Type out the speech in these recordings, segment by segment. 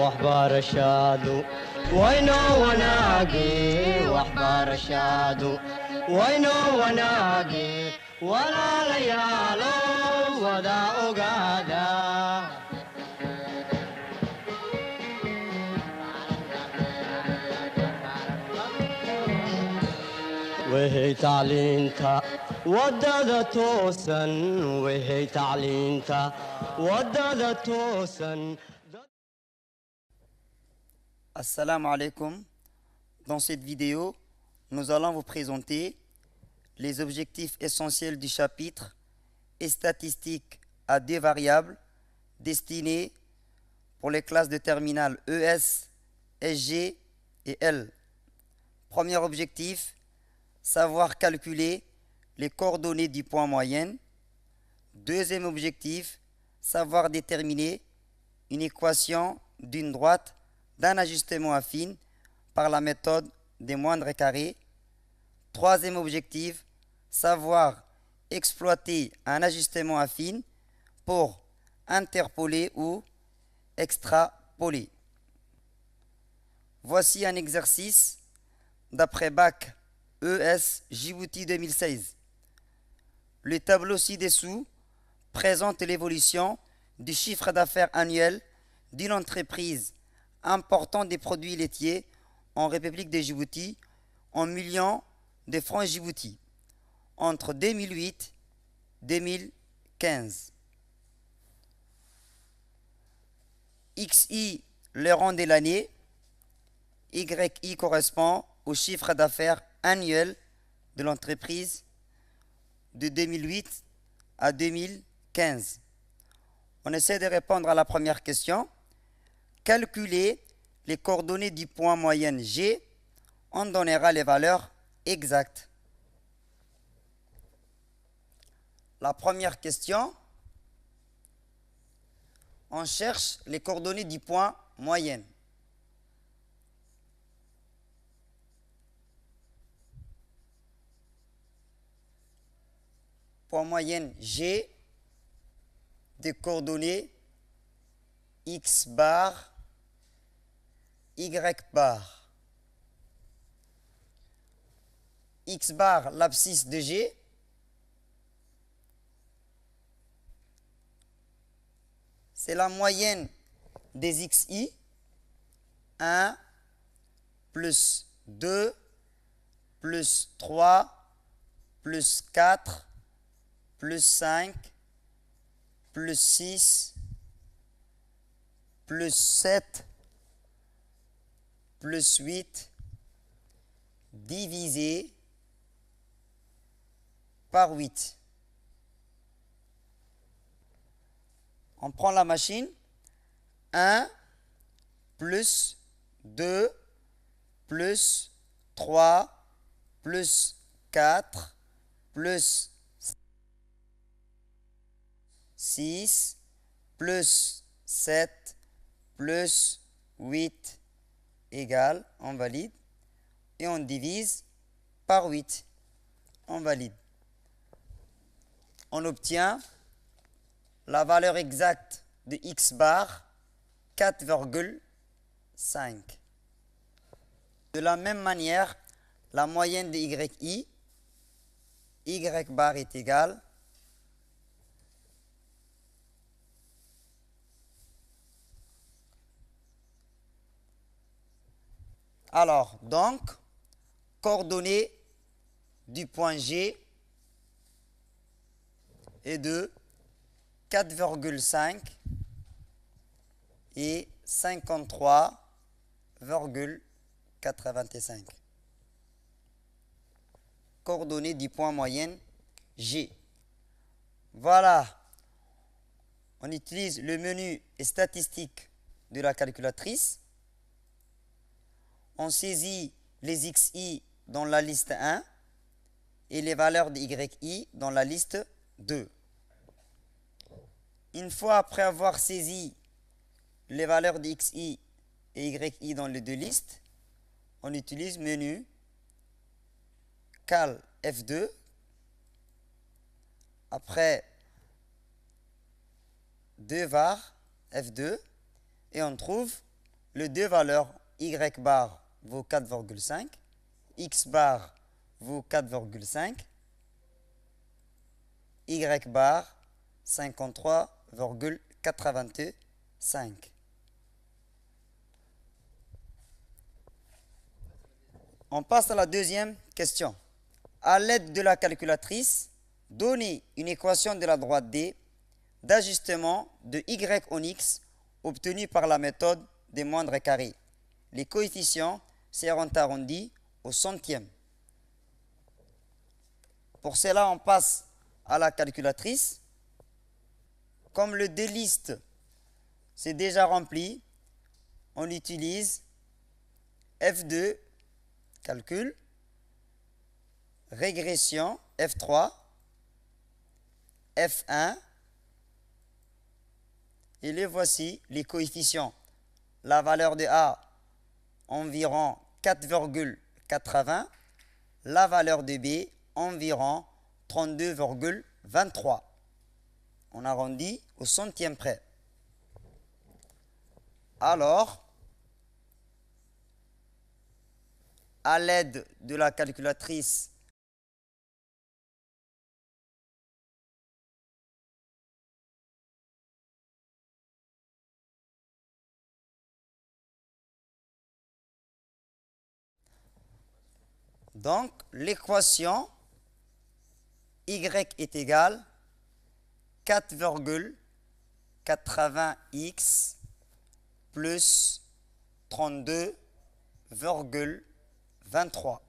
waxbarashadu waynoo wanaagi waxbarashadu waynoo wanaagi walaalayaalo wada ogaada وهي تعلينتا ودادة توسن وهي تعلينتا ودادة توسن. Assalamu alaikum. Dans cette vidéo, nous allons vous présenter les objectifs essentiels du chapitre et statistiques à deux variables destinés pour les classes de terminale ES, SG et L. Premier objectif, savoir calculer les coordonnées du point moyenne. Deuxième objectif, savoir déterminer une équation d'une droite d'un ajustement affine par la méthode des moindres carrés. Troisième objectif, savoir exploiter un ajustement affine pour interpoler ou extrapoler. Voici un exercice d'après bac ES Djibouti 2016. Le tableau ci-dessous présente l'évolution du chiffre d'affaires annuel d'une entreprise important des produits laitiers en République de Djibouti en millions de francs Djibouti entre 2008 et 2015. XI le rang de l'année, YI correspond au chiffre d'affaires annuel de l'entreprise de 2008 à 2015. On essaie de répondre à la première question. Calculer les coordonnées du point moyenne G, on donnera les valeurs exactes. La première question, on cherche les coordonnées du point moyenne. Point moyenne G, des coordonnées X bar, Y bar. X bar, l'abscisse de G. C'est la moyenne des XI. 1 plus 2 plus 3 plus 4 plus 5 plus 6 plus 7 plus 8 divisé par 8. On prend la machine. 1 plus 2 plus 3 plus 4 plus 6 plus 7 plus 8 égale, on valide, et on divise par 8, on valide. On obtient la valeur exacte de X bar, 4,5. De la même manière, la moyenne de YI, Y bar est égale alors, donc, coordonnées du point G est de 4,5 et 53,85. Coordonnées du point moyenne G. Voilà. On utilise le menu et statistiques de la calculatrice. On saisit les XI dans la liste 1 et les valeurs de YI dans la liste 2. Une fois après avoir saisi les valeurs de XI et YI dans les deux listes, on utilise menu cal F2. Après 2 var F2 et on trouve les deux valeurs y bar vaut 4,5, x bar vaut 4,5, y bar 53,85. On passe à la deuxième question. À l'aide de la calculatrice, donnez une équation de la droite D d'ajustement de y en x obtenue par la méthode des moindres carrés. Les coefficients seront arrondis au centième. Pour cela, on passe à la calculatrice. Comme le dlist c'est déjà rempli, on utilise F2, calcul, régression, F3, F1, et les voici les coefficients. La valeur de A, environ 4,80, la valeur de B, environ 32,23. On arrondit au centième près. Alors, à l'aide de la calculatrice, donc l'équation y est égale 4,80x plus 32,23.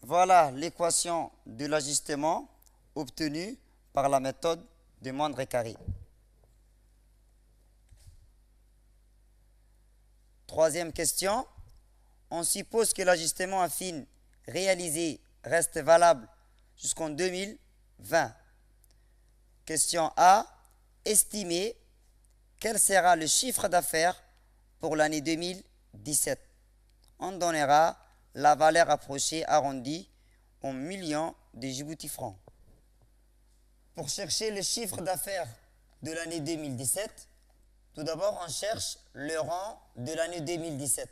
Voilà l'équation de l'ajustement obtenue par la méthode des moindres carrés. Troisième question. On suppose que l'ajustement affine réalisé reste valable jusqu'en 2020. Question A. Estimez quel sera le chiffre d'affaires pour l'année 2017. On donnera la valeur approchée arrondie en millions de Djibouti francs. Pour chercher le chiffre d'affaires de l'année 2017, tout d'abord on cherche le rang de l'année 2017.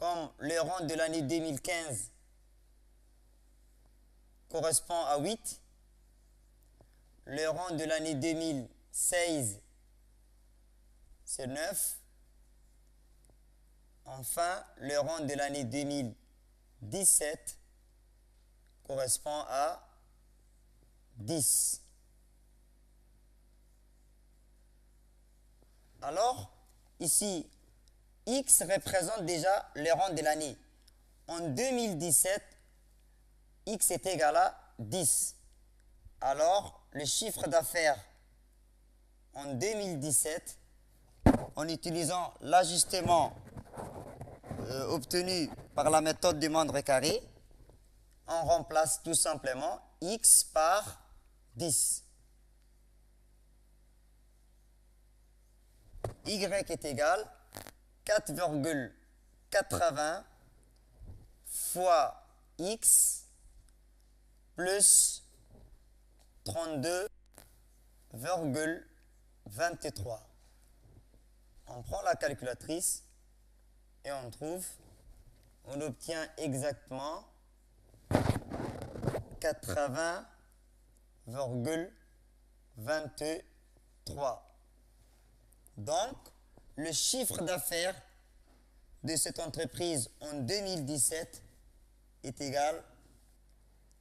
Comme le rang de l'année 2015 correspond à 8, le rang de l'année 2016 c'est 9, enfin le rang de l'année 2017 correspond à 10. Alors, ici, X représente déjà le rang de l'année. En 2017, X est égal à 10. Alors, le chiffre d'affaires en 2017, en utilisant l'ajustement obtenu par la méthode du moindre carré, on remplace tout simplement X par 10. Y est égal à 4,80 fois X plus 32,23. On prend la calculatrice et on obtient exactement 80,23. Donc, le chiffre d'affaires de cette entreprise en 2017 est égal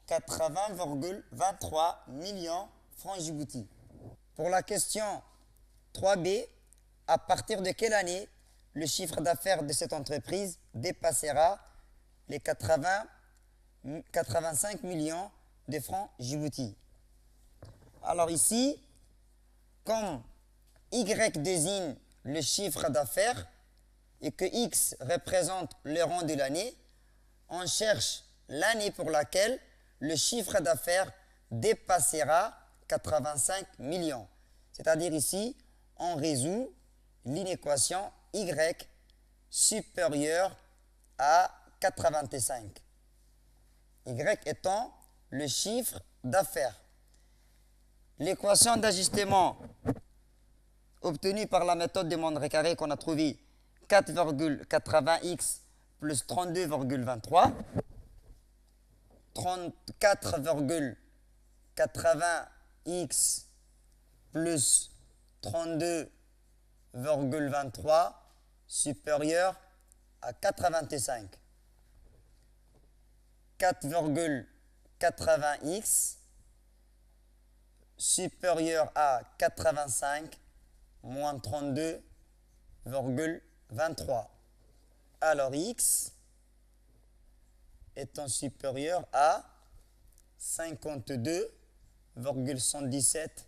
à 80,23 millions francs Djibouti. Pour la question 3B, à partir de quelle année le chiffre d'affaires de cette entreprise dépassera les 85 millions de francs Djibouti? Alors ici, comme Y désigne le chiffre d'affaires et que X représente le rang de l'année, on cherche l'année pour laquelle le chiffre d'affaires dépassera 85 millions. C'est-à-dire ici, on résout l'inéquation Y supérieure à 85. Y étant le chiffre d'affaires. L'équation d'ajustement obtenue par la méthode des nombres carrés qu'on a trouvé 4,80x plus 32,23. 34,80x plus 32,23 supérieur à 4,25. 4,80x supérieur à 85 moins 32,23. Alors x étant supérieur à 52,117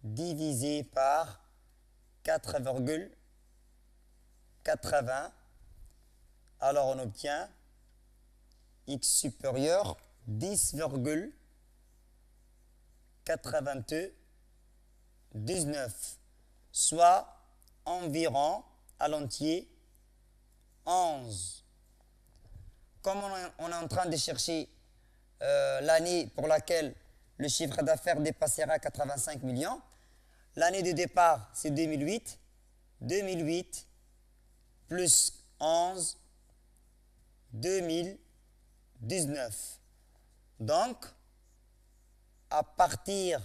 divisé par 4,80. Alors on obtient x supérieur 10,99, soit environ à l'entier 11. Comme on est en train de chercher l'année pour laquelle le chiffre d'affaires dépassera 85 millions, l'année de départ c'est 2008, 2008 plus 11, 2019. Donc, à partir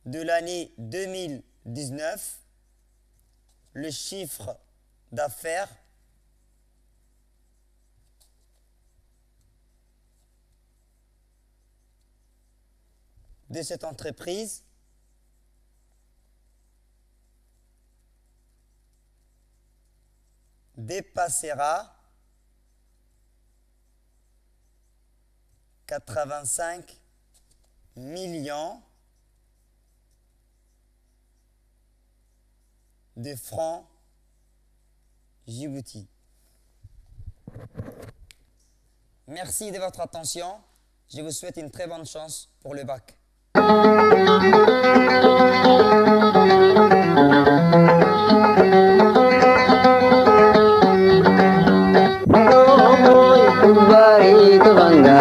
de l'année 2019, le chiffre d'affaires de cette entreprise dépassera 85 millions de francs Djibouti. Merci de votre attention. Je vous souhaite une très bonne chance pour le bac. Tumbari tu bangga